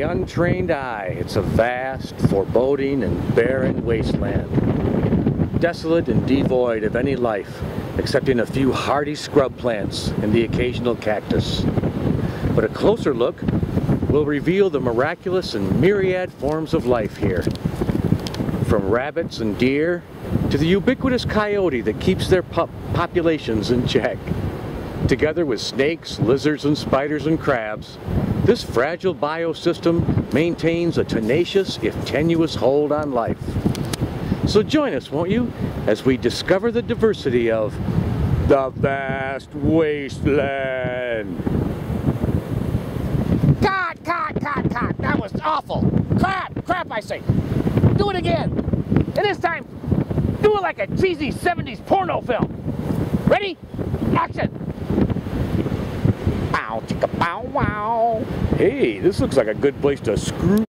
untrained eye, it's a vast, foreboding, and barren wasteland. Desolate and devoid of any life, excepting a few hardy scrub plants and the occasional cactus. But a closer look will reveal the miraculous and myriad forms of life here. From rabbits and deer to the ubiquitous coyote that keeps their populations in check. Together with snakes, lizards, and spiders and crabs, this fragile biosystem maintains a tenacious, if tenuous, hold on life. So join us, won't you, as we discover the diversity of the vast wasteland. Cut! That was awful! Crap, I say! Do it again! And this time, do it like a cheesy 70s porno film! Ready? Action! Bow, chicka, bow, wow! Hey, this looks like a good place to screw